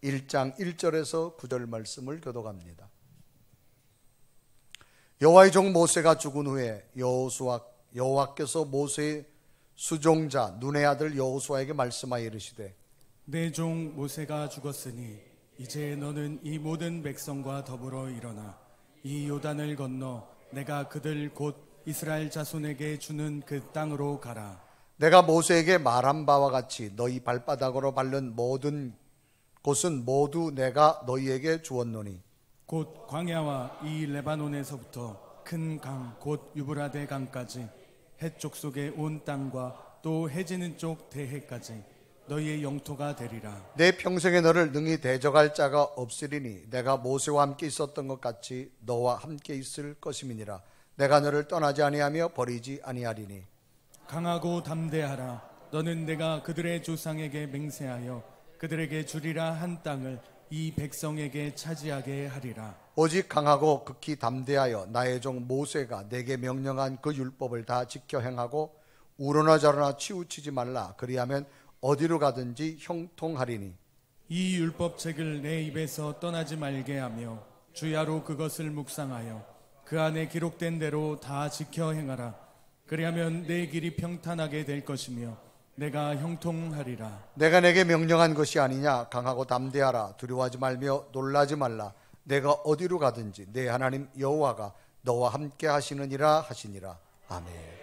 1장 1절에서 9절 말씀을 교독합니다. 여호와의 종 모세가 죽은 후에 여호와께서 모세의 수종자 눈의 아들 여호수아에게 말씀하여 이르시되 내 종 모세가 죽었으니 이제 너는 이 모든 백성과 더불어 일어나 이 요단을 건너 내가 그들 곧 이스라엘 자손에게 주는 그 땅으로 가라. 내가 모세에게 말한 바와 같이 너희 발바닥으로 밟는 모든 곳은 모두 내가 너희에게 주었노니 곧 광야와 이 레바논에서부터 큰 강 곧 유브라데 강까지 해쪽 속의 온 땅과 또 해지는 쪽 대해까지 너희의 영토가 되리라. 내 평생에 너를 능히 대적할 자가 없으리니 내가 모세와 함께 있었던 것 같이 너와 함께 있을 것임이니라. 내가 너를 떠나지 아니하며 버리지 아니하리니 강하고 담대하라. 너는 내가 그들의 조상에게 맹세하여 그들에게 주리라 한 땅을 이 백성에게 차지하게 하리라. 오직 강하고 극히 담대하여 나의 종 모세가 내게 명령한 그 율법을 다 지켜 행하고 우러나 저러나 치우치지 말라. 그리하면 어디로 가든지 형통하리니 이 율법책을 내 입에서 떠나지 말게 하며 주야로 그것을 묵상하여 그 안에 기록된 대로 다 지켜 행하라. 그리하면 내 길이 평탄하게 될 것이며 내가 형통하리라. 내가 내게 명령한 것이 아니냐. 강하고 담대하라. 두려워하지 말며 놀라지 말라. 내가 어디로 가든지 내 하나님 여호와가 너와 함께 하시느니라 하시니라. 아멘.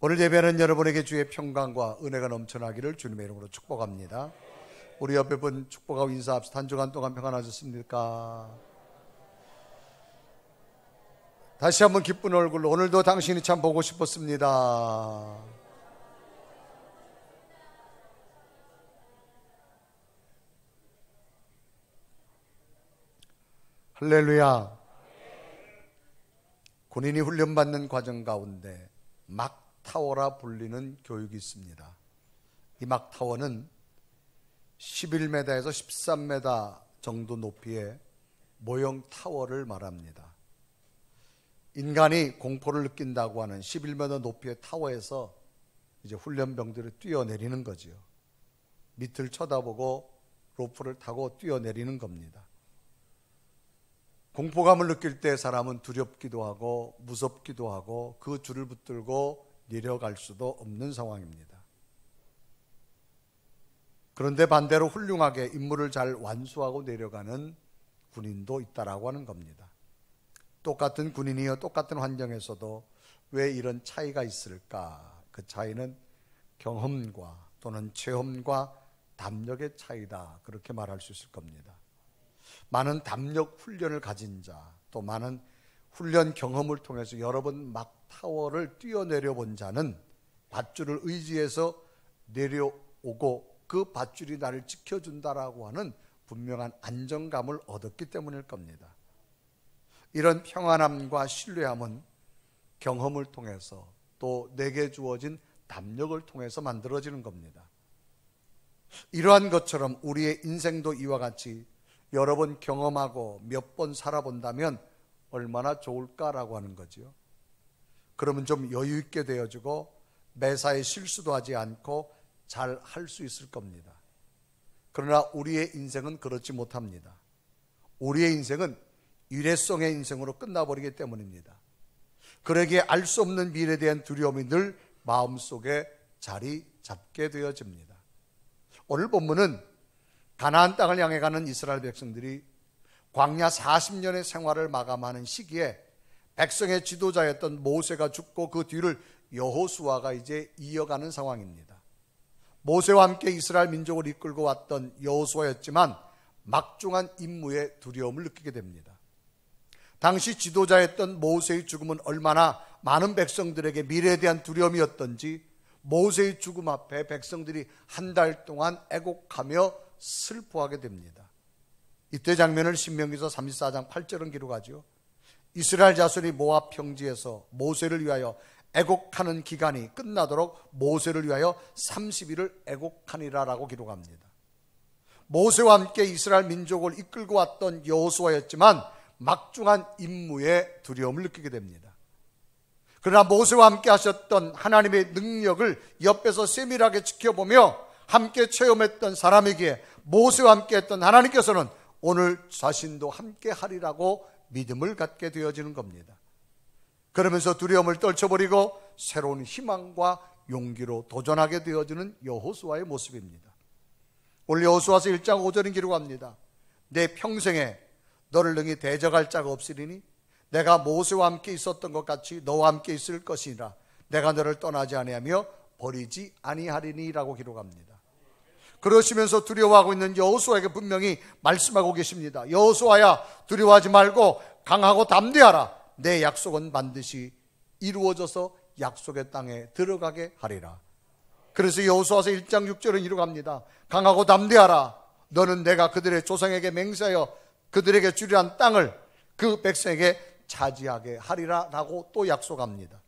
오늘 예배는 여러분에게 주의 평강과 은혜가 넘쳐나기를 주님의 이름으로 축복합니다. 우리 옆에 분 축복하고 인사합시다. 한 주간 동안 평안하셨습니까? 다시 한번 기쁜 얼굴로 오늘도 당신이 참 보고 싶었습니다. 할렐루야. 군인이 훈련받는 과정 가운데 막타워라 불리는 교육이 있습니다. 이 막타워는 11m에서 13m 정도 높이의 모형 타워를 말합니다. 인간이 공포를 느낀다고 하는 11m 높이의 타워에서 이제 훈련병들을 뛰어내리는 거지요. 밑을 쳐다보고 로프를 타고 뛰어내리는 겁니다. 공포감을 느낄 때 사람은 두렵기도 하고 무섭기도 하고 그 줄을 붙들고 내려갈 수도 없는 상황입니다. 그런데 반대로 훌륭하게 임무를 잘 완수하고 내려가는 군인도 있다라고 하는 겁니다. 똑같은 군인이여 똑같은 환경에서도 왜 이런 차이가 있을까? 그 차이는 경험과 또는 체험과 담력의 차이다. 그렇게 말할 수 있을 겁니다. 많은 담력 훈련을 가진 자, 또 많은 훈련 경험을 통해서 여러 번 막타워를 뛰어내려 본 자는 밧줄을 의지해서 내려오고 그 밧줄이 나를 지켜준다라고 하는 분명한 안정감을 얻었기 때문일 겁니다. 이런 평안함과 신뢰함은 경험을 통해서 또 내게 주어진 담력을 통해서 만들어지는 겁니다. 이러한 것처럼 우리의 인생도 이와 같이 여러 번 경험하고 몇 번 살아본다면 얼마나 좋을까라고 하는 거죠. 그러면 좀 여유 있게 되어지고 매사에 실수도 하지 않고 잘 할 수 있을 겁니다. 그러나 우리의 인생은 그렇지 못합니다. 우리의 인생은 일회성의 인생으로 끝나버리기 때문입니다. 그러기에 알 수 없는 미래에 대한 두려움이 늘 마음속에 자리 잡게 되어집니다. 오늘 본문은 가나안 땅을 향해 가는 이스라엘 백성들이 광야 40년의 생활을 마감하는 시기에 백성의 지도자였던 모세가 죽고 그 뒤를 여호수아가 이제 이어가는 상황입니다. 모세와 함께 이스라엘 민족을 이끌고 왔던 여호수아였지만 막중한 임무에 두려움을 느끼게 됩니다. 당시 지도자였던 모세의 죽음은 얼마나 많은 백성들에게 미래에 대한 두려움이었던지 모세의 죽음 앞에 백성들이 한 달 동안 애곡하며 슬퍼하게 됩니다. 이때 장면을 신명기서 34장 8절은 기록하죠. 이스라엘 자손이 모압 평지에서 모세를 위하여 애곡하는 기간이 끝나도록 모세를 위하여 30일을 애곡하니라라고 기록합니다. 모세와 함께 이스라엘 민족을 이끌고 왔던 여호수아였지만 막중한 임무에 두려움을 느끼게 됩니다. 그러나 모세와 함께 하셨던 하나님의 능력을 옆에서 세밀하게 지켜보며 함께 체험했던 사람이기에 모세와 함께 했던 하나님께서는 오늘 자신도 함께 하리라고 믿음을 갖게 되어지는 겁니다. 그러면서 두려움을 떨쳐버리고 새로운 희망과 용기로 도전하게 되어지는 여호수아의 모습입니다. 오늘 여호수아서 1장 5절은 기록합니다. 내 평생에 너를 능히 대적할 자가 없으리니 내가 모세와 함께 있었던 것 같이 너와 함께 있을 것이니라. 내가 너를 떠나지 아니하며 버리지 아니하리니 라고 기록합니다. 그러시면서 두려워하고 있는 여호수아에게 분명히 말씀하고 계십니다. 여호수아야, 두려워하지 말고 강하고 담대하라. 내 약속은 반드시 이루어져서 약속의 땅에 들어가게 하리라. 그래서 여호수아서 1장 6절은 기록합니다. 강하고 담대하라. 너는 내가 그들의 조상에게 맹세하여 그들에게 주리한 땅을 그 백성에게 차지하게 하리라 라고 또 약속합니다.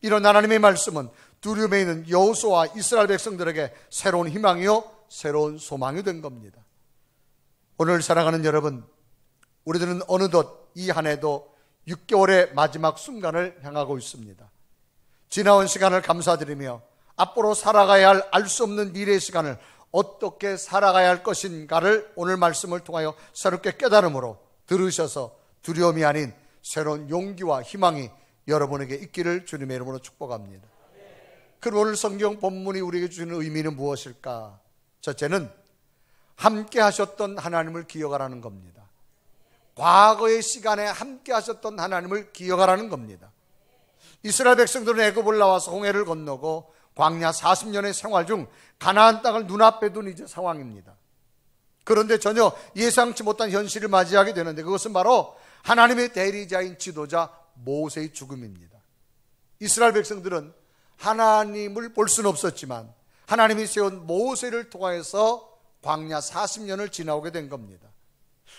이런 하나님의 말씀은 두려움에 있는 여호수아와 이스라엘 백성들에게 새로운 희망이요 새로운 소망이 된 겁니다. 오늘 사랑하는 여러분, 우리들은 어느덧 이 한 해도 6개월의 마지막 순간을 향하고 있습니다. 지나온 시간을 감사드리며 앞으로 살아가야 할 알 수 없는 미래의 시간을 어떻게 살아가야 할 것인가를 오늘 말씀을 통하여 새롭게 깨달음으로 들으셔서 두려움이 아닌 새로운 용기와 희망이 여러분에게 있기를 주님의 이름으로 축복합니다. 그럼 오늘 성경 본문이 우리에게 주는 의미는 무엇일까? 첫째는 함께 하셨던 하나님을 기억하라는 겁니다. 과거의 시간에 함께 하셨던 하나님을 기억하라는 겁니다. 이스라엘 백성들은 애굽을 나와서 홍해를 건너고 광야 40년의 생활 중 가나안 땅을 눈앞에 둔 이제 상황입니다. 그런데 전혀 예상치 못한 현실을 맞이하게 되는데 그것은 바로 하나님의 대리자인 지도자 모세의 죽음입니다. 이스라엘 백성들은 하나님을 볼 수는 없었지만 하나님이 세운 모세를 통하여서 광야 40년을 지나오게 된 겁니다.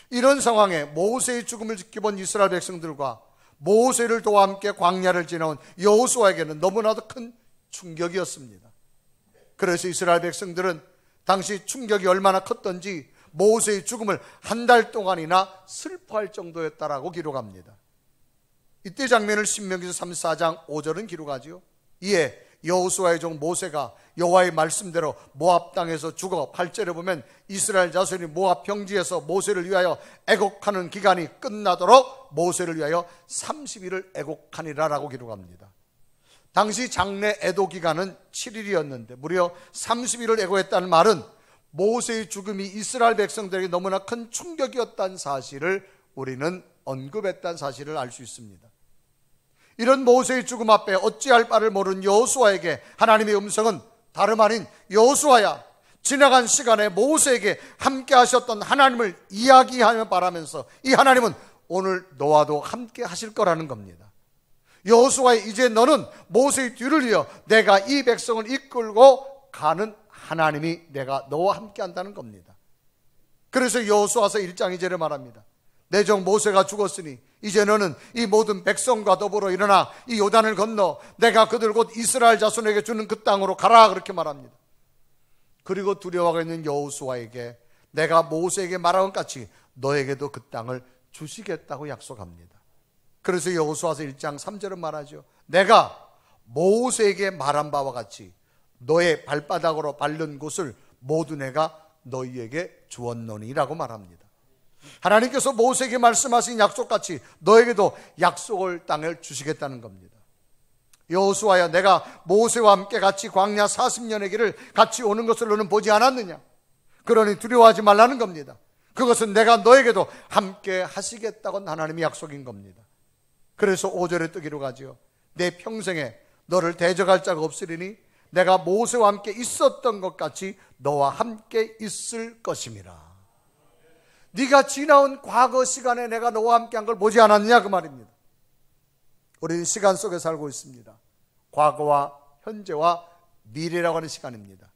이런 상황에 모세의 죽음을 지켜본 이스라엘 백성들과 모세를 도와 함께 광야를 지나온 여호수아에게는 너무나도 큰 충격이었습니다. 그래서 이스라엘 백성들은 당시 충격이 얼마나 컸던지 모세의 죽음을 한 달 동안이나 슬퍼할 정도였다라고 기록합니다. 이때 장면을 신명기서 34장 5절은 기록하지요. 이에 여호수아의 종 모세가 여호와의 말씀대로 모압 땅에서 죽어 8절에 보면 이스라엘 자손이 모압 평지에서 모세를 위하여 애곡하는 기간이 끝나도록 모세를 위하여 30일을 애곡하니라 라고 기록합니다. 당시 장래 애도 기간은 7일이었는데 무려 30일을 애곡했다는 말은 모세의 죽음이 이스라엘 백성들에게 너무나 큰 충격이었다는 사실을 우리는 언급했다는 사실을 알 수 있습니다. 이런 모세의 죽음 앞에 어찌할 바를 모르는 여호수아에게 하나님의 음성은 다름 아닌 여호수아야, 지나간 시간에 모세에게 함께 하셨던 하나님을 이야기하며 바라면서 이 하나님은 오늘 너와도 함께 하실 거라는 겁니다. 여호수아, 이제 너는 모세의 뒤를 이어 내가 이 백성을 이끌고 가는 하나님이 내가 너와 함께 한다는 겁니다. 그래서 여호수아서 1장 2절에 말합니다. 내 종 모세가 죽었으니 이제 너는 이 모든 백성과 더불어 일어나 이 요단을 건너 내가 그들 곧 이스라엘 자손에게 주는 그 땅으로 가라, 그렇게 말합니다. 그리고 두려워하고 있는 여호수아에게 내가 모세에게 말한 것 같이 너에게도 그 땅을 주시겠다고 약속합니다. 그래서 여호수아서 1장 3절은 말하죠. 내가 모세에게 말한 바와 같이 너의 발바닥으로 밟는 곳을 모두 내가 너희에게 주었노니라고 말합니다. 하나님께서 모세에게 말씀하신 약속같이 너에게도 약속을 땅을 주시겠다는 겁니다. 여호수아야, 내가 모세와 함께 같이 광야 40년의 길을 같이 오는 것을 너는 보지 않았느냐? 그러니 두려워하지 말라는 겁니다. 그것은 내가 너에게도 함께 하시겠다고 하나님의 약속인 겁니다. 그래서 5절에 또 기록하지요. 내 평생에 너를 대적할 자가 없으리니 내가 모세와 함께 있었던 것 같이 너와 함께 있을 것임이라. 네가 지나온 과거 시간에 내가 너와 함께 한 걸 보지 않았느냐, 그 말입니다. 우리는 시간 속에 살고 있습니다. 과거와 현재와 미래라고 하는 시간입니다.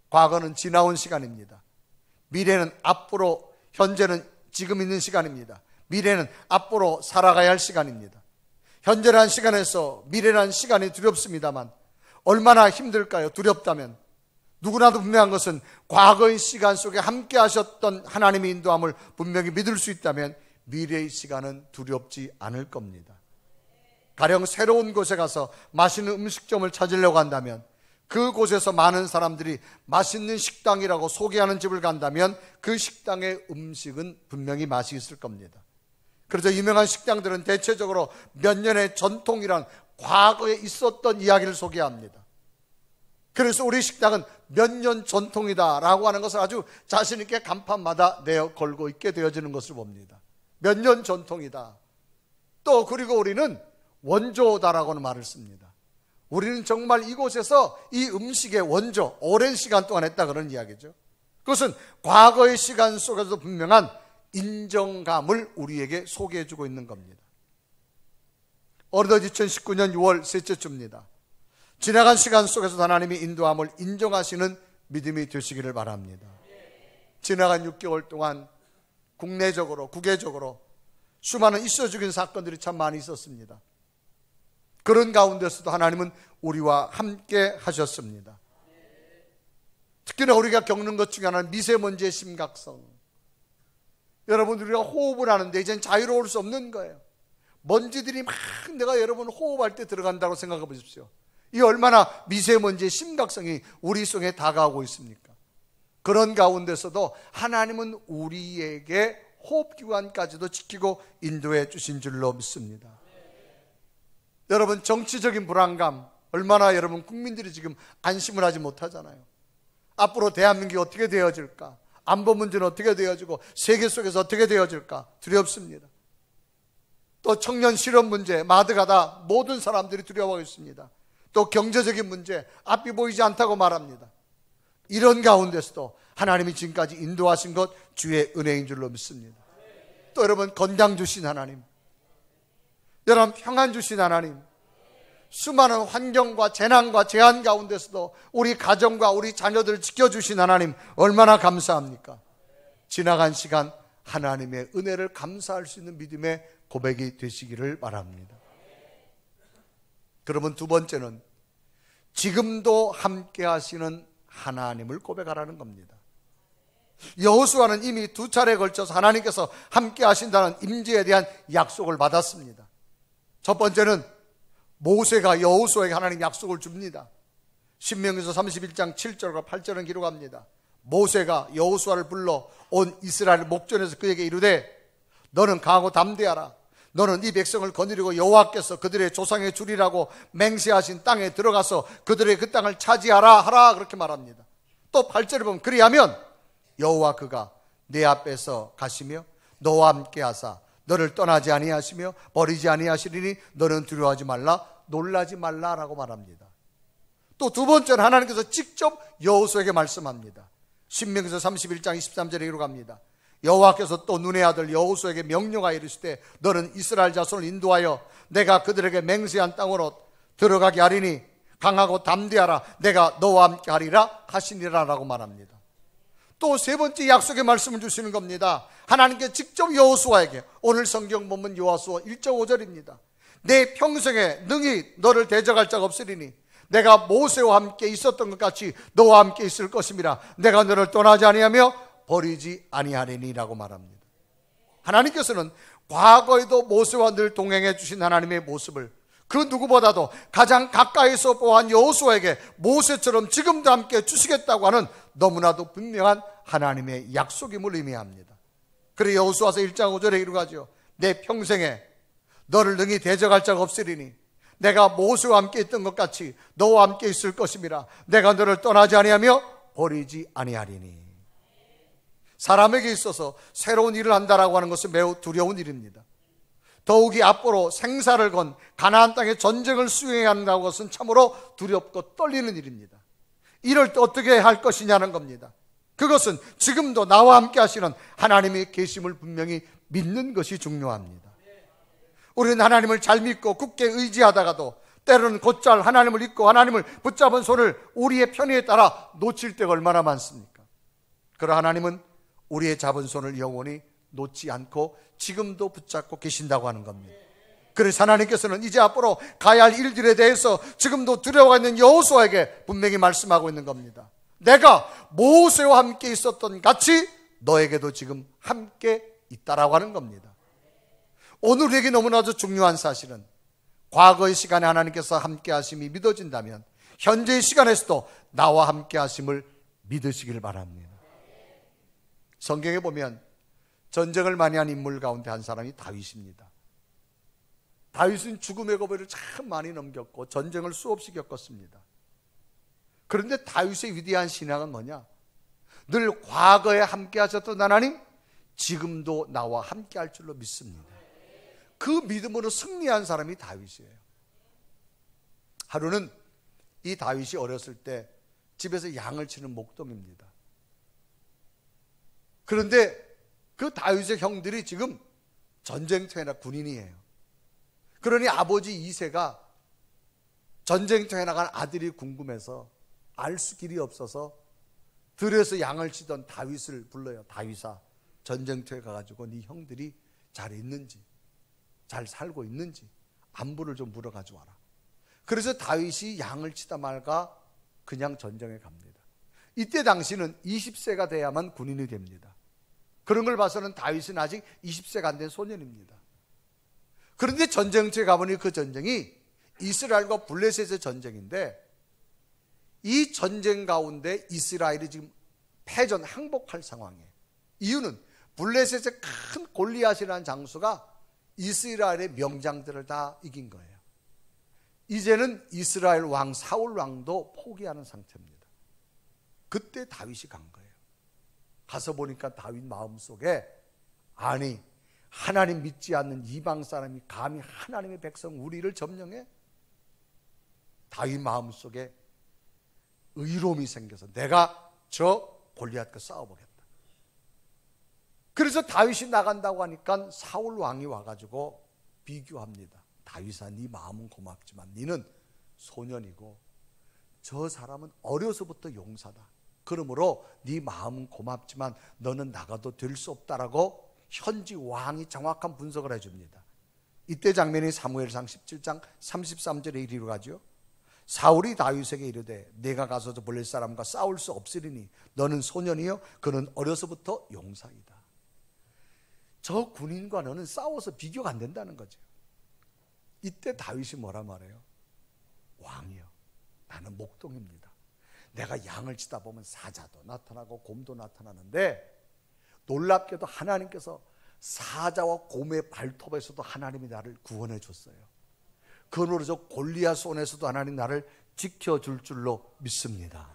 과거는 지나온 시간입니다. 미래는 앞으로, 현재는 지금 있는 시간입니다. 미래는 앞으로 살아가야 할 시간입니다. 현재라는 시간에서 미래라는 시간이 두렵습니다만 얼마나 힘들까요? 두렵다면 누구나도 분명한 것은 과거의 시간 속에 함께 하셨던 하나님의 인도함을 분명히 믿을 수 있다면 미래의 시간은 두렵지 않을 겁니다. 가령 새로운 곳에 가서 맛있는 음식점을 찾으려고 한다면 그곳에서 많은 사람들이 맛있는 식당이라고 소개하는 집을 간다면 그 식당의 음식은 분명히 맛이 있을 겁니다. 그래서 유명한 식당들은 대체적으로 몇 년의 전통이란 과거에 있었던 이야기를 소개합니다. 그래서 우리 식당은 몇 년 전통이다라고 하는 것을 아주 자신 있게 간판마다 내어 걸고 있게 되어지는 것을 봅니다. 몇 년 전통이다. 또 그리고 우리는 원조다라고 하는 말을 씁니다. 우리는 정말 이곳에서 이 음식의 원조, 오랜 시간 동안 했다 그런 이야기죠. 그것은 과거의 시간 속에서도 분명한 인정감을 우리에게 소개해주고 있는 겁니다. 어느덧 2019년 6월 셋째 주입니다. 지나간 시간 속에서 하나님이 인도함을 인정하시는 믿음이 되시기를 바랍니다. 지나간 6개월 동안 국내적으로 국외적으로 수많은 있어 죽인 사건들이 참 많이 있었습니다. 그런 가운데서도 하나님은 우리와 함께 하셨습니다. 특히나 우리가 겪는 것 중에 하나는 미세먼지의 심각성. 여러분, 우리가 호흡을 하는데 이젠 자유로울 수 없는 거예요. 먼지들이 막 내가 여러분 호흡할 때 들어간다고 생각해 보십시오. 이 얼마나 미세먼지의 심각성이 우리 속에 다가오고 있습니까? 그런 가운데서도 하나님은 우리에게 호흡기관까지도 지키고 인도해 주신 줄로 믿습니다. 여러분, 정치적인 불안감, 얼마나 여러분 국민들이 지금 안심을 하지 못하잖아요. 앞으로 대한민국이 어떻게 되어질까? 안보 문제는 어떻게 되어지고 세계 속에서 어떻게 되어질까? 두렵습니다. 또 청년 실업 문제, 마드가다 모든 사람들이 두려워하고 있습니다. 또 경제적인 문제, 앞이 보이지 않다고 말합니다. 이런 가운데서도 하나님이 지금까지 인도하신 것 주의 은혜인 줄로 믿습니다. 또 여러분, 건강 주신 하나님, 여러분 평안 주신 하나님, 수많은 환경과 재난과 재한 가운데서도 우리 가정과 우리 자녀들을 지켜주신 하나님 얼마나 감사합니까? 지나간 시간 하나님의 은혜를 감사할 수 있는 믿음의 고백이 되시기를 바랍니다. 그러면 두 번째는 지금도 함께 하시는 하나님을 고백하라는 겁니다. 여호수아는 이미 두 차례에 걸쳐서 하나님께서 함께 하신다는 임재에 대한 약속을 받았습니다. 첫 번째는 모세가 여호수아에게 하나님 약속을 줍니다. 신명기서 31장 7절과 8절은 기록합니다. 모세가 여호수아를 불러 온 이스라엘 목전에서 그에게 이르되 너는 강하고 담대하라. 너는 이 백성을 거느리고 여호와께서 그들의 조상의 주리라고 맹세하신 땅에 들어가서 그들의 그 땅을 차지하라 하라 그렇게 말합니다. 또 8절에 보면 그리하면 여호와 그가 내 앞에서 가시며 너와 함께 하사 너를 떠나지 아니하시며 버리지 아니하시리니 너는 두려워하지 말라 놀라지 말라라고 말합니다. 또 두 번째는 하나님께서 직접 여호수아에게 말씀합니다. 신명기서 31장 23절에 기록합니다. 여호와께서 또 눈의 아들 여호수아에게 명령하여 이르시되 너는 이스라엘 자손을 인도하여 내가 그들에게 맹세한 땅으로 들어가게 하리니 강하고 담대하라 내가 너와 함께 하리라 하시니라라고 말합니다. 또 세 번째 약속의 말씀을 주시는 겁니다. 하나님께 직접 여호수아에게, 오늘 성경 본문 여호수아 1.5절입니다. 내 평생에 능히 너를 대적할 자가 없으리니 내가 모세와 함께 있었던 것 같이 너와 함께 있을 것임이라 내가 너를 떠나지 아니하며 버리지 아니하리니라고 말합니다. 하나님께서는 과거에도 모세와 늘 동행해 주신 하나님의 모습을 그 누구보다도 가장 가까이서 보아한 여호수아에게 모세처럼 지금도 함께 주시겠다고 하는 너무나도 분명한 하나님의 약속임을 의미합니다. 그래 여호수아서 1장 5절에 이루가지요. 내 평생에 너를 능히 대적할 자가 없으리니 내가 모세와 함께 있던 것 같이 너와 함께 있을 것임이라 내가 너를 떠나지 아니하며 버리지 아니하리니. 사람에게 있어서 새로운 일을 한다라고 하는 것은 매우 두려운 일입니다. 더욱이 앞으로 생사를 건 가나안 땅의 전쟁을 수행해야 한다는 것은 참으로 두렵고 떨리는 일입니다. 이럴 때 어떻게 할 것이냐는 겁니다. 그것은 지금도 나와 함께 하시는 하나님의 계심을 분명히 믿는 것이 중요합니다. 우리는 하나님을 잘 믿고 굳게 의지하다가도 때로는 곧잘 하나님을 잊고 하나님을 붙잡은 손을 우리의 편의에 따라 놓칠 때가 얼마나 많습니까? 그러나 하나님은 우리의 잡은 손을 영원히 놓지 않고 지금도 붙잡고 계신다고 하는 겁니다. 그래서 하나님께서는 이제 앞으로 가야 할 일들에 대해서 지금도 두려워가 있는 여호수아에게 분명히 말씀하고 있는 겁니다. 내가 모세와 함께 있었던 같이 너에게도 지금 함께 있다라고 하는 겁니다. 오늘 우리에게 너무나도 중요한 사실은 과거의 시간에 하나님께서 함께 하심이 믿어진다면 현재의 시간에서도 나와 함께 하심을 믿으시길 바랍니다. 성경에 보면 전쟁을 많이 한 인물 가운데 한 사람이 다윗입니다. 다윗은 죽음의 고비를 참 많이 넘겼고 전쟁을 수없이 겪었습니다. 그런데 다윗의 위대한 신앙은 뭐냐? 늘 과거에 함께 하셨던 하나님, 지금도 나와 함께 할 줄로 믿습니다. 그 믿음으로 승리한 사람이 다윗이에요. 하루는 이 다윗이 어렸을 때 집에서 양을 치는 목동입니다. 그런데 그 다윗의 형들이 지금 전쟁터에 군인이에요. 그러니 아버지 이새가 전쟁터에 나간 아들이 궁금해서 알 수 길이 없어서 들에서 양을 치던 다윗을 불러요. 다윗아, 전쟁터에 가가지고 네 형들이 잘 있는지, 잘 살고 있는지 안부를 좀 물어가지고 와라. 그래서 다윗이 양을 치다 말까 그냥 전쟁에 갑니다. 이때 당시는 20세가 돼야만 군인이 됩니다. 그런 걸 봐서는 다윗은 아직 20세가 안 된 소년입니다. 그런데 전쟁터에 가보니 그 전쟁이 이스라엘과 블레셋의 전쟁인데, 이 전쟁 가운데 이스라엘이 지금 패전 항복할 상황이에요. 이유는 블레셋의 큰 골리앗이라는 장수가 이스라엘의 명장들을 다 이긴 거예요. 이제는 이스라엘 왕 사울 왕도 포기하는 상태입니다. 그때 다윗이 간 거예요. 가서 보니까 다윗 마음속에, 아니 하나님 믿지 않는 이방 사람이 감히 하나님의 백성 우리를 점령해? 다윗 마음속에 의로움이 생겨서 내가 저 골리앗과 싸워보겠다. 그래서 다윗이 나간다고 하니까 사울 왕이 와가지고 비교합니다. 다윗아, 네 마음은 고맙지만 너는 소년이고 저 사람은 어려서부터 용사다. 그러므로 네 마음은 고맙지만 너는 나가도 될 수 없다라고 현지 왕이 정확한 분석을 해줍니다. 이때 장면이 사무엘상 17장 33절에 이리로 가죠. 사울이 다윗에게 이르되 내가 가서 저 블레셋 사람과 싸울 수 없으리니 너는 소년이요 그는 어려서부터 용사이다. 저 군인과 너는 싸워서 비교가 안 된다는 거죠. 이때 다윗이 뭐라 말해요? 왕이요, 나는 목동입니다. 내가 양을 치다 보면 사자도 나타나고 곰도 나타나는데, 놀랍게도 하나님께서 사자와 곰의 발톱에서도 하나님이 나를 구원해 줬어요. 그러므로 저 골리앗 손에서도 하나님 나를 지켜줄 줄로 믿습니다.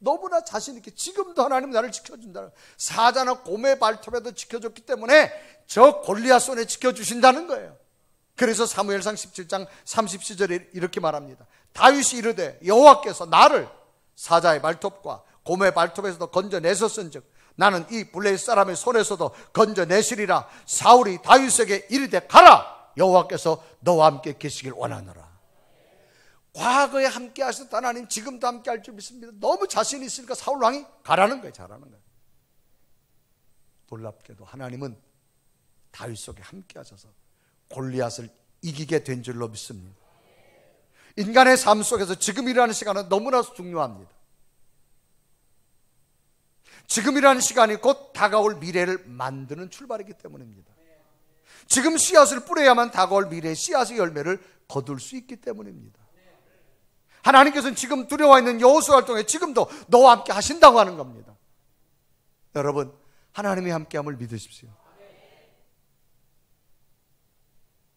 너무나 자신 있게 지금도 하나님 나를 지켜준다는, 사자나 곰의 발톱에도 지켜줬기 때문에 저 골리앗 손에 지켜주신다는 거예요. 그래서 사무엘상 17장 30절에 이렇게 말합니다. 다윗이 이르되 여호와께서 나를 사자의 발톱과 곰의 발톱에서도 건져내셨은즉 나는 이 블레셋 사람의 손에서도 건져내시리라. 사울이 다윗에게 이르되 가라, 여호와께서 너와 함께 계시길 원하노라. 과거에 함께 하셨던 하나님 지금도 함께 할 줄 믿습니다. 너무 자신 있으니까 사울 왕이 가라는 거예요. 잘하는 거예요. 놀랍게도 하나님은 다윗 속에 함께 하셔서 골리앗을 이기게 된 줄로 믿습니다. 인간의 삶 속에서 지금이라는 시간은 너무나 중요합니다. 지금이라는 시간이 곧 다가올 미래를 만드는 출발이기 때문입니다. 지금 씨앗을 뿌려야만 다가올 미래의 씨앗의 열매를 거둘 수 있기 때문입니다. 하나님께서는 지금 두려워 있는 여호수아를 통해 지금도 너와 함께 하신다고 하는 겁니다. 여러분, 하나님이 함께함을 믿으십시오.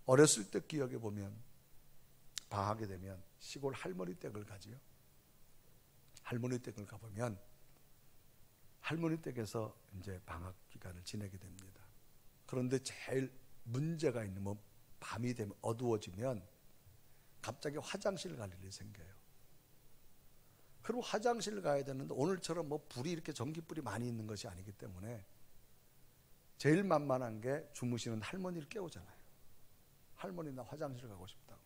어렸을 때 기억해 보면, 방학이 되면 시골 할머니 댁을 가지요. 할머니 댁을 가보면 할머니 댁에서 이제 방학 기간을 지내게 됩니다. 그런데 제일 문제가 있는, 밤이 되면 어두워지면 갑자기 화장실 갈 일이 생겨요. 그리고 화장실 가야 되는데 오늘처럼 불이 이렇게 전기불이 많이 있는 것이 아니기 때문에 제일 만만한 게 주무시는 할머니를 깨우잖아요. 할머니 나 화장실 가고 싶다고.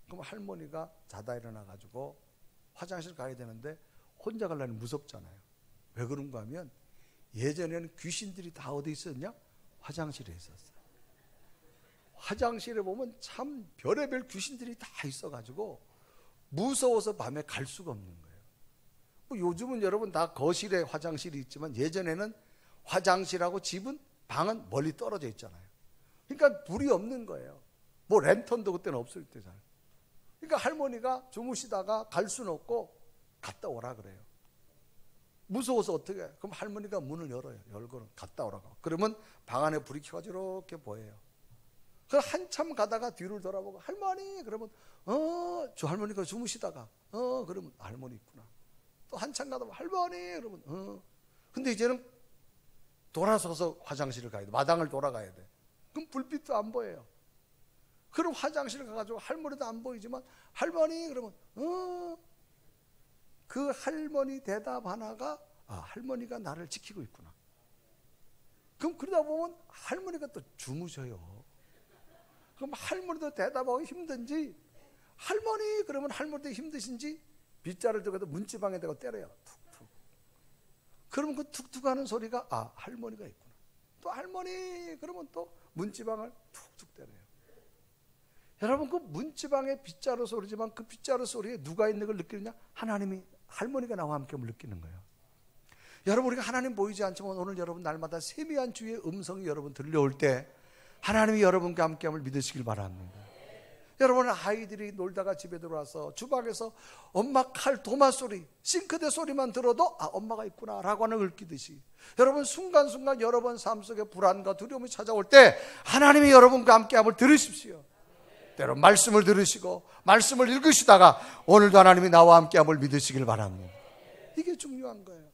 그럼 할머니가 자다 일어나가지고 화장실 가야 되는데 혼자 가려니 무섭잖아요. 왜 그런가 하면 예전에는 귀신들이 다 어디 있었냐? 화장실에 있었어요. 화장실에 보면 참 별의별 귀신들이 다 있어가지고 무서워서 밤에 갈 수가 없는 거예요. 요즘은 여러분 다 거실에 화장실이 있지만 예전에는 화장실하고 집은, 방은 멀리 떨어져 있잖아요. 그러니까 불이 없는 거예요. 랜턴도 그때는 없을 때잖아요. 그러니까 할머니가 주무시다가 갈 수는 없고 갔다 오라 그래요. 무서워서 어떻게 해? 그럼 할머니가 문을 열어요. 열고는 갔다 오라고. 그러면 방 안에 불이 켜가지고 이렇게 보여요. 그럼 한참 가다가 뒤를 돌아보고 할머니 그러면 저 할머니가 주무시다가 그러면 할머니 있구나. 또 한참 가다 보면 할머니 그러면 근데 이제는 돌아서서 화장실을 가야 돼. 마당을 돌아가야 돼. 그럼 불빛도 안 보여요. 그럼 화장실 가가지고 할머니도 안 보이지만 할머니 그러면 그 할머니 대답 하나가 할머니가 나를 지키고 있구나. 그럼 그러다 보면 할머니가 또 주무셔요. 그럼 할머니도 대답하기 힘든지 할머니 그러면 할머니도 힘드신지 빗자를 들고 문지방에 대고 때려요. 툭툭. 그러면 그 툭툭 하는 소리가 할머니가 있구나. 또 할머니 그러면 또 문지방을 툭툭 때려요. 여러분 그 문지방의 빗자루 소리지만 그 빗자루 소리에 누가 있는 걸 느끼느냐? 하나님이 할머니가 나와 함께함을 느끼는 거예요. 여러분 우리가 하나님 보이지 않지만 오늘 여러분 날마다 세미한 주의 음성이 여러분 들려올 때 하나님이 여러분과 함께함을 믿으시길 바랍니다. 여러분 아이들이 놀다가 집에 들어와서 주방에서 엄마 칼 도마 소리 싱크대 소리만 들어도 엄마가 있구나 라고 하는 걸 느끼듯이 여러분 순간순간 여러분 삶 속에 불안과 두려움이 찾아올 때 하나님이 여러분과 함께함을 들으십시오. 때로 말씀을 들으시고 말씀을 읽으시다가 오늘도 하나님이 나와 함께함을 믿으시길 바랍니다. 이게 중요한 거예요.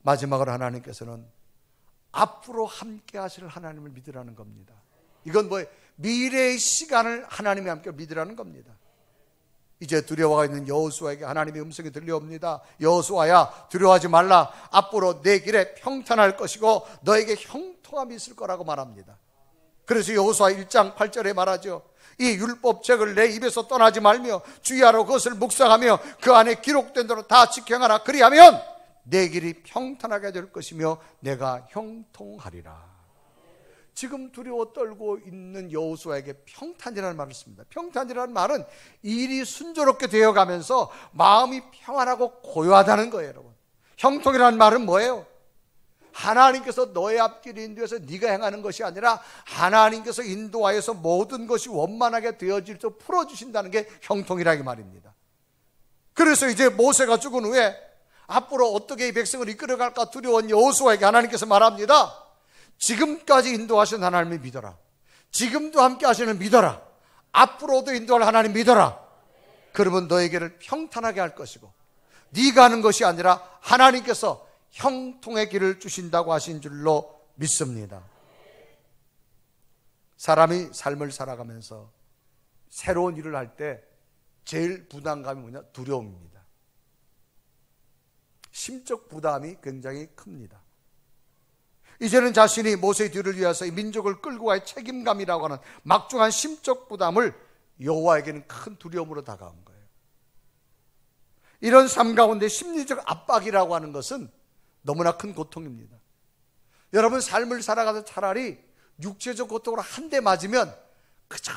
마지막으로 하나님께서는 앞으로 함께 하실 하나님을 믿으라는 겁니다. 이건 뭐예요? 미래의 시간을 하나님이 함께 믿으라는 겁니다. 이제 두려워가 있는 여호수아에게 하나님의 음성이 들려옵니다. 여호수아야 두려워하지 말라. 앞으로 내 길에 평탄할 것이고 너에게 형통함이 있을 거라고 말합니다. 그래서 여호수아 1장 8절에 말하죠. 이 율법책을 내 입에서 떠나지 말며 주의하러 그것을 묵상하며 그 안에 기록된 대로 다 지켜가라. 그리하면 내 길이 평탄하게 될 것이며 내가 형통하리라. 지금 두려워 떨고 있는 여호수아에게 평탄이라는 말을 씁니다. 평탄이라는 말은 일이 순조롭게 되어가면서 마음이 평안하고 고요하다는 거예요. 여러분 형통이라는 말은 뭐예요? 하나님께서 너의 앞길 인도해서 네가 행하는 것이 아니라 하나님께서 인도하여서 모든 것이 원만하게 되어질 수 풀어주신다는 게 형통이라는 말입니다. 그래서 이제 모세가 죽은 후에 앞으로 어떻게 이 백성을 이끌어갈까 두려운 여호수아에게 하나님께서 말합니다. 지금까지 인도하신 하나님을 믿어라. 지금도 함께 하시는 믿어라. 앞으로도 인도할 하나님 믿어라. 그러면 너의 길을 평탄하게 할 것이고 네가 하는 것이 아니라 하나님께서 형통의 길을 주신다고 하신 줄로 믿습니다. 사람이 삶을 살아가면서 새로운 일을 할 때 제일 부담감이 뭐냐? 두려움입니다. 심적 부담이 굉장히 큽니다. 이제는 자신이 모세의 뒤를 위해서 이 민족을 끌고 갈 책임감이라고 하는 막중한 심적 부담을 여호와에게는 큰 두려움으로 다가온 거예요. 이런 삶 가운데 심리적 압박이라고 하는 것은 너무나 큰 고통입니다. 여러분 삶을 살아가서 차라리 육체적 고통으로 한 대 맞으면 그저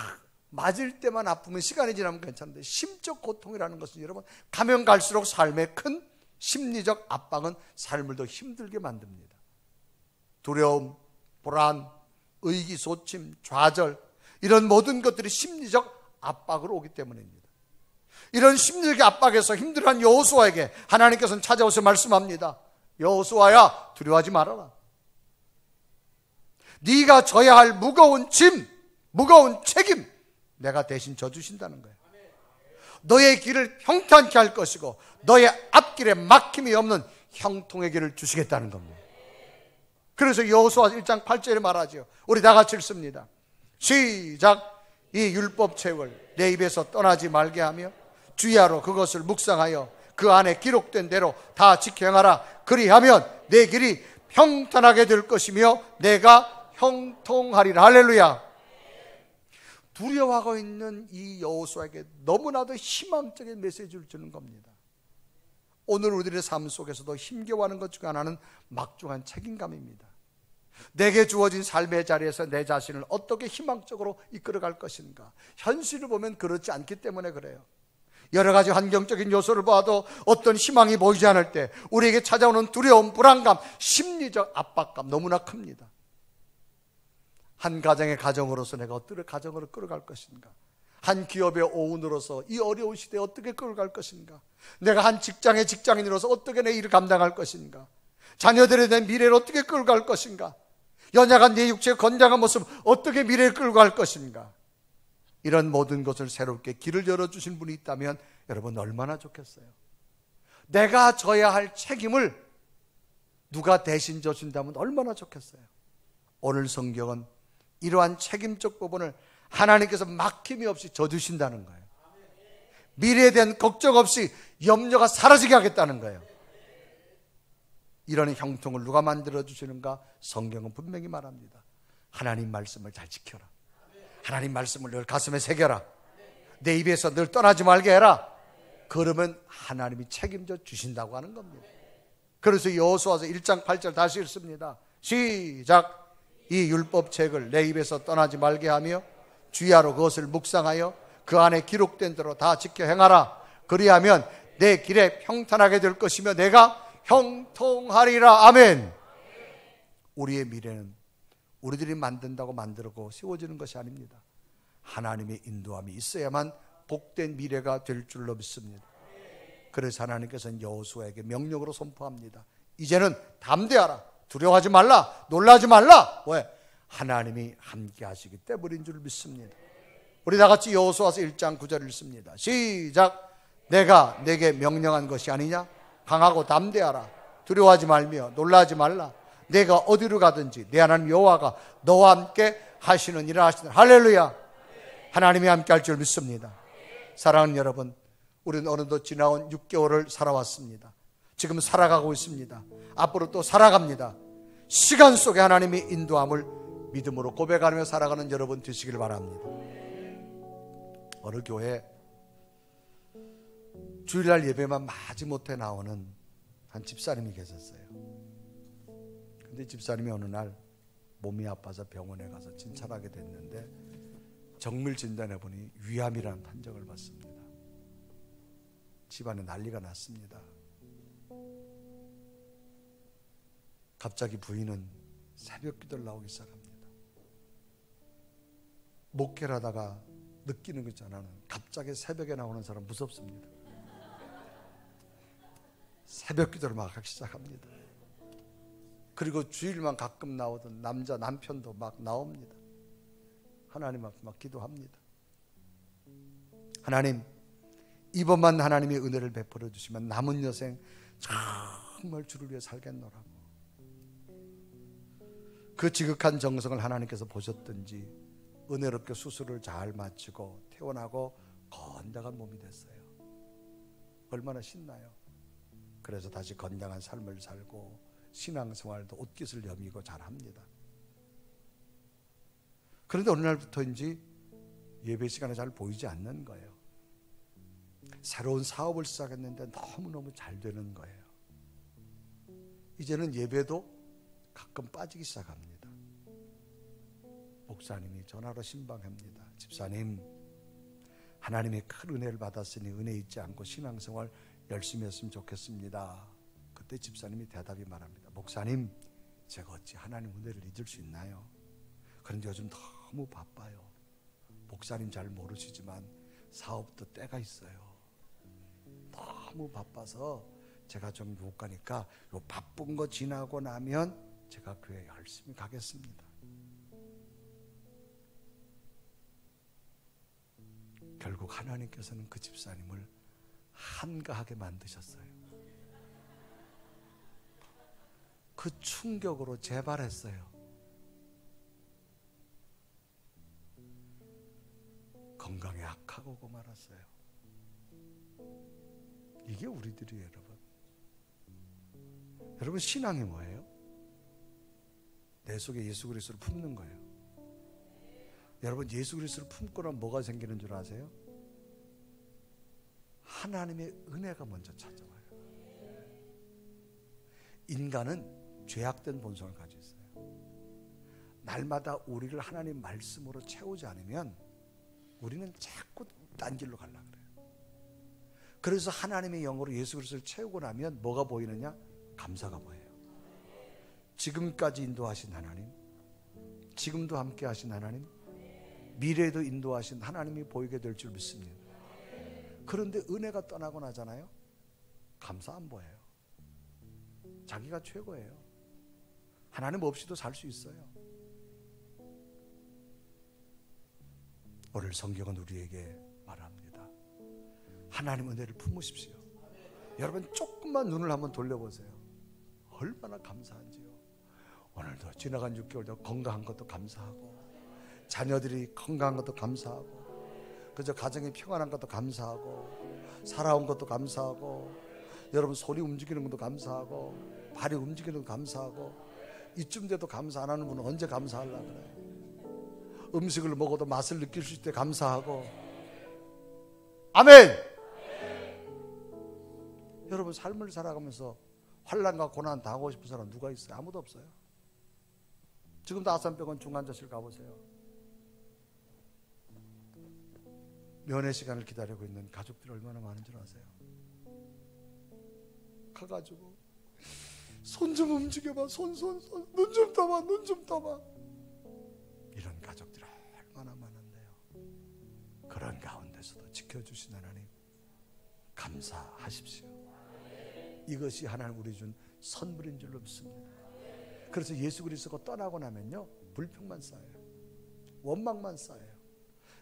맞을 때만 아프면 시간이 지나면 괜찮은데 심적 고통이라는 것은 여러분 가면 갈수록 삶의 큰 심리적 압박은 삶을 더 힘들게 만듭니다. 두려움, 불안, 의기소침, 좌절 이런 모든 것들이 심리적 압박으로 오기 때문입니다. 이런 심리적 압박에서 힘들어한 여호수아에게 하나님께서는 찾아오셔서 말씀합니다. 여호수아야 두려워하지 말아라. 네가 져야 할 무거운 짐, 무거운 책임 내가 대신 져주신다는 거예요. 너의 길을 평탄케 할 것이고 너의 앞길에 막힘이 없는 형통의 길을 주시겠다는 겁니다. 그래서 여호수아 1장 8절에 말하죠. 우리 다 같이 읽습니다. 시작. 이 율법책을 내 입에서 떠나지 말게 하며 주의하러 그것을 묵상하여 그 안에 기록된 대로 다 지켜 행하라. 그리하면 내 길이 평탄하게 될 것이며 내가 형통하리라. 할렐루야. 두려워하고 있는 이 여호수아에게 너무나도 희망적인 메시지를 주는 겁니다. 오늘 우리들의 삶 속에서도 힘겨워하는 것 중 하나는 막중한 책임감입니다. 내게 주어진 삶의 자리에서 내 자신을 어떻게 희망적으로 이끌어갈 것인가. 현실을 보면 그렇지 않기 때문에 그래요. 여러 가지 환경적인 요소를 봐도 어떤 희망이 보이지 않을 때 우리에게 찾아오는 두려움, 불안감, 심리적 압박감 너무나 큽니다. 한 가정의 가정으로서 내가 어떻게 가정으로 끌어갈 것인가? 한 기업의 오운으로서 이 어려운 시대에 어떻게 끌어갈 것인가? 내가 한 직장의 직장인으로서 어떻게 내 일을 감당할 것인가? 자녀들에 대한 미래를 어떻게 끌고 갈 것인가? 연약한 내 육체의 건장한 모습 어떻게 미래를 끌고 갈 것인가? 이런 모든 것을 새롭게 길을 열어주신 분이 있다면 여러분 얼마나 좋겠어요. 내가 져야 할 책임을 누가 대신 져준다면 얼마나 좋겠어요. 오늘 성경은 이러한 책임적 부분을 하나님께서 막힘이 없이 져주신다는 거예요. 미래에 대한 걱정 없이 염려가 사라지게 하겠다는 거예요. 이런 형통을 누가 만들어주시는가? 성경은 분명히 말합니다. 하나님 말씀을 잘 지켜라. 하나님 말씀을 늘 가슴에 새겨라. 내 입에서 늘 떠나지 말게 해라. 그러면 하나님이 책임져 주신다고 하는 겁니다. 그래서 여호수아서 1장 8절 다시 읽습니다. 시작. 이 율법책을 내 입에서 떠나지 말게 하며 주야로 그것을 묵상하여 그 안에 기록된 대로 다 지켜 행하라. 그리하면 내 길에 평탄하게 될 것이며 내가 형통하리라. 아멘. 우리의 미래는 우리들이 만든다고 만들고 세워지는 것이 아닙니다. 하나님의 인도함이 있어야만 복된 미래가 될 줄로 믿습니다. 그래서 하나님께서는 여호수아에게 명령으로 선포합니다. 이제는 담대하라. 두려워하지 말라. 놀라지 말라. 왜? 하나님이 함께 하시기 때문인 줄 믿습니다. 우리 다 같이 여호수아서 1장 9절을 읽습니다. 시작. 내가 내게 명령한 것이 아니냐? 강하고 담대하라. 두려워하지 말며 놀라지 말라. 내가 어디로 가든지 내 하나님 여호와가 너와 함께 하시는 일을 하시는. 할렐루야. 하나님이 함께 할 줄 믿습니다. 사랑하는 여러분, 우리는 어느덧 지나온 6개월을 살아왔습니다. 지금 살아가고 있습니다. 앞으로 또 살아갑니다. 시간 속에 하나님의 인도함을 믿음으로 고백하며 살아가는 여러분 되시길 바랍니다. 어느 교회 주일날 예배만 마지못해 나오는 한 집사님이 계셨어요. 근데 집사님이 어느 날 몸이 아파서 병원에 가서 진찰하게 됐는데 정밀 진단해 보니 위암이라는 판정을 받습니다. 집안에 난리가 났습니다. 갑자기 부인은 새벽 기도를 나오기 시작합니다. 목회를 하다가 느끼는 거 있잖아요. 갑자기 새벽에 나오는 사람 무섭습니다. 새벽 기도를 막 하기 시작합니다. 그리고 주일만 가끔 나오던 남편도 막 나옵니다. 하나님 앞에 막 기도합니다. 하나님, 이번만 하나님의 은혜를 베풀어 주시면 남은 여생 정말 주를 위해 살겠노라고. 그 지극한 정성을 하나님께서 보셨든지 은혜롭게 수술을 잘 마치고 퇴원하고 건강한 몸이 됐어요. 얼마나 신나요. 그래서 다시 건강한 삶을 살고 신앙생활도 옷깃을 여미고 잘합니다. 그런데 어느 날부터인지 예배 시간에 잘 보이지 않는 거예요. 새로운 사업을 시작했는데 너무너무 잘 되는 거예요. 이제는 예배도 가끔 빠지기 시작합니다. 목사님이 전화로 신방합니다. 집사님, 하나님의 큰 은혜를 받았으니 은혜 잊지 않고 신앙생활 열심히 했으면 좋겠습니다. 그때 집사님이 대답이 말합니다. 목사님, 제가 어찌 하나님 은혜를 잊을 수 있나요? 그런데 요즘 너무 바빠요. 목사님 잘 모르시지만 사업도 때가 있어요. 너무 바빠서 제가 좀 못 가니까 요 바쁜 거 지나고 나면 제가 교회 열심히 가겠습니다. 결국 하나님께서는 그 집사님을 한가하게 만드셨어요. 그 충격으로 재발했어요. 건강에 악하고 오고 말았어요. 이게 우리들이에요, 여러분. 여러분, 신앙이 뭐예요? 내 속에 예수 그리스도를 품는 거예요. 여러분, 예수 그리스도를 품고 나면 뭐가 생기는 줄 아세요? 하나님의 은혜가 먼저 찾아와요. 인간은 죄악된 본성을 가지고 있어요. 날마다 우리를 하나님 말씀으로 채우지 않으면 우리는 자꾸 딴 길로 가려고 그래요. 그래서 하나님의 영으로 예수 그리스도를 채우고 나면 뭐가 보이느냐? 감사가 보여요. 지금까지 인도하신 하나님, 지금도 함께 하신 하나님, 미래에도 인도하신 하나님이 보이게 될 줄 믿습니다. 그런데 은혜가 떠나고 나잖아요. 감사 안 보여요. 자기가 최고예요. 하나님 없이도 살 수 있어요. 오늘 성경은 우리에게 말합니다. 하나님 은혜를 품으십시오. 여러분 조금만 눈을 한번 돌려보세요. 얼마나 감사한지요. 오늘도 지나간 6개월도 건강한 것도 감사하고, 자녀들이 건강한 것도 감사하고, 그저 가정이 평안한 것도 감사하고, 살아온 것도 감사하고, 여러분 손이 움직이는 것도 감사하고, 발이 움직이는 것도 감사하고. 이쯤 돼도 감사 안 하는 분은 언제 감사하려고 그래요? 음식을 먹어도 맛을 느낄 수 있을 때 감사하고. 아멘. 여러분 삶을 살아가면서 환난과 고난 당하고 싶은 사람 누가 있어요? 아무도 없어요. 지금도 아산병원 중환자실 가보세요. 면회 시간을 기다리고 있는 가족들이 얼마나 많은 줄 아세요? 가가지고 손 좀 움직여봐, 손, 눈 좀 떠봐, 눈 좀 떠봐. 이런 가족들이 얼마나 많은데요. 그런 가운데서도 지켜주신 하나님 감사하십시오. 이것이 하나님 우리 준 선물인 줄로 믿습니다. 그래서 예수 그리스도가 떠나고 나면요, 불평만 쌓여요. 원망만 쌓여요.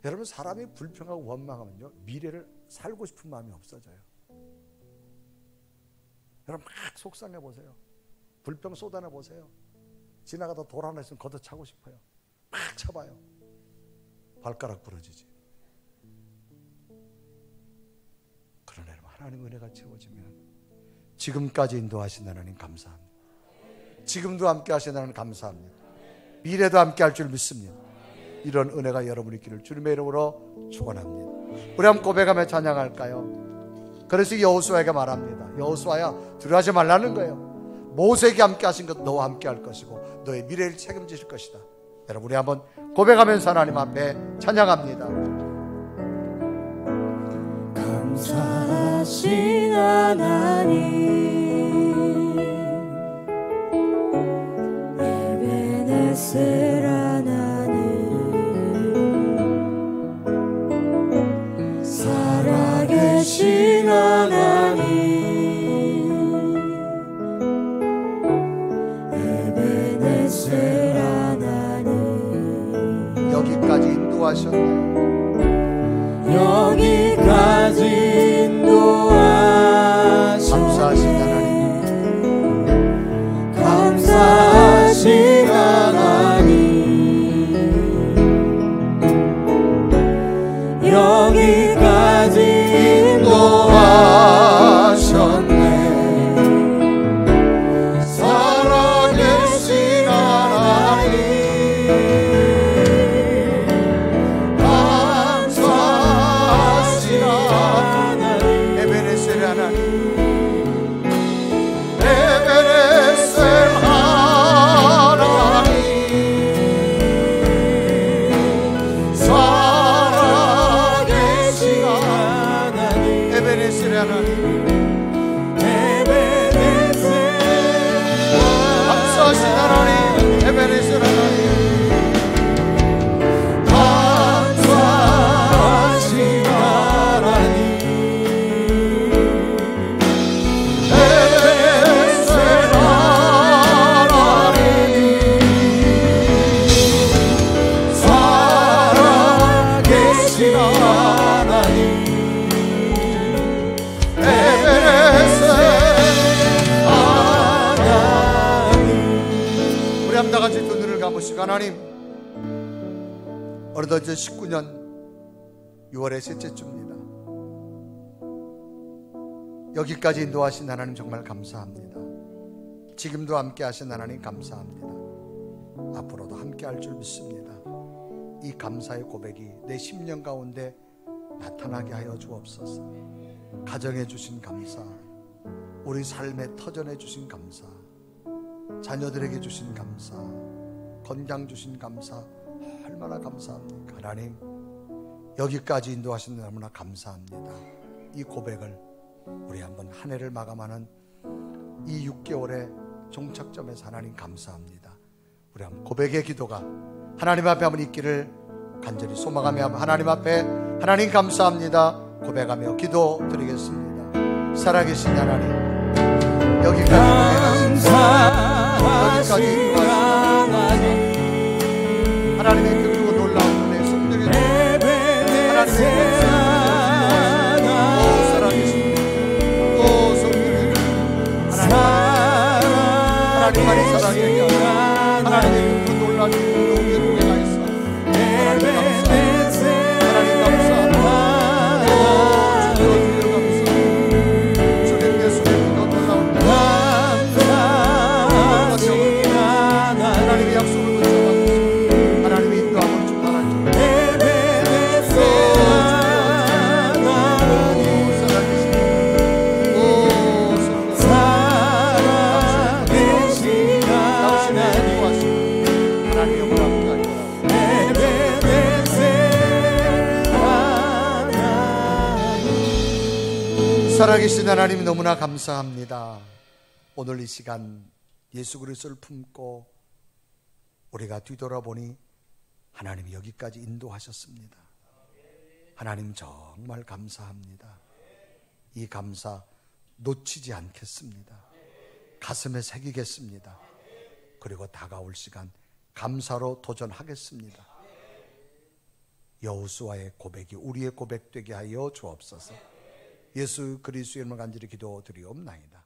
여러분 사람이 불평하고 원망하면요, 미래를 살고 싶은 마음이 없어져요. 여러분 막 속상해 보세요. 불평 쏟아내 보세요. 지나가다 돌 하나 있으면 걷어차고 싶어요. 막 쳐봐요. 발가락 부러지지. 그러나 여러분 하나님 은혜가 채워지면 지금까지 인도하신 하나님 감사합니다. 지금도 함께 하신 하나님 감사합니다. 미래도 함께 할 줄 믿습니다. 이런 은혜가 여러분이 있기를 주님의 이름으로 축원합니다. 우리 한번 고백하며 찬양할까요? 그래서 여호수아에게 말합니다. 여호수아야, 두려워하지 말라는 거예요. 모세에게 함께 하신 것 너와 함께 할 것이고 너의 미래를 책임지실 것이다. 여러분 우리 한번 고백하면서 하나님 앞에 찬양합니다. 감사하신 하나님, 에베네셀 하나님, 살아계신 하나님, 에베네셀 하나님, 여기까지 인도하셨네. 여기까지 인도하셨네. 감사하신 하나님, 감사하신 하나님, 여기까지 인도하셨네. 살아계신 하나님, 감사하신 하나님, 에베네셀 하나님, 에베네셀 하나님, 살아계신 하나님, 에베네셀 하나님, 에베네셀 감사하신 하나님, 에베네셀 하나님, 감사하신 하나님, 에베네셀 하나님, 살아계신 하나님, 에베네셀 하나님. 우리 한번 다 같이 두 눈을 감으시고 하나님, 어느덧 이제 19년 6월의 셋째 주입니다. 여기까지 인도하신 하나님 정말 감사합니다. 지금도 함께 하신 하나님 감사합니다. 앞으로도 함께 할 줄 믿습니다. 이 감사의 고백이 내 10년 가운데 나타나게 하여 주옵소서. 가정해 주신 감사, 우리 삶에 터전해 주신 감사, 자녀들에게 주신 감사, 건강 주신 감사, 얼마나 감사합니까? 하나님, 여기까지 인도하신 너무나 감사합니다. 이 고백을 우리 한번 한 해를 마감하는 이 6개월의 종착점에서 하나님 감사합니다. 우리 한번 고백의 기도가 하나님 앞에 한번 있기를 간절히 소망하며 하나님 앞에 하나님 감사합니다 고백하며 기도드리겠습니다. 살아계신 하나님, 여기까지 감사하신 하나님의 크고 놀라운 은혜 성령의 하나님의 하나님만이 사랑해 하나님의 그 놀라운 우리의 교회가 있어 하나님 감사합니다. 주님 감사합니다. 주님 예수의 그 놀라운 하나님의 약속을 붙잡아주시고 하나님의 인도함을 축복하시고 살아계신 하나님 너무나 감사합니다. 오늘 이 시간 예수 그리스도를 품고 우리가 뒤돌아보니 하나님이 여기까지 인도하셨습니다. 하나님 정말 감사합니다. 이 감사 놓치지 않겠습니다. 가슴에 새기겠습니다. 그리고 다가올 시간 감사로 도전하겠습니다. 여호수아의 고백이 우리의 고백 되게 하여 주옵소서. 예수 그리스도의 이름으로 간절히 기도드리옵나이다.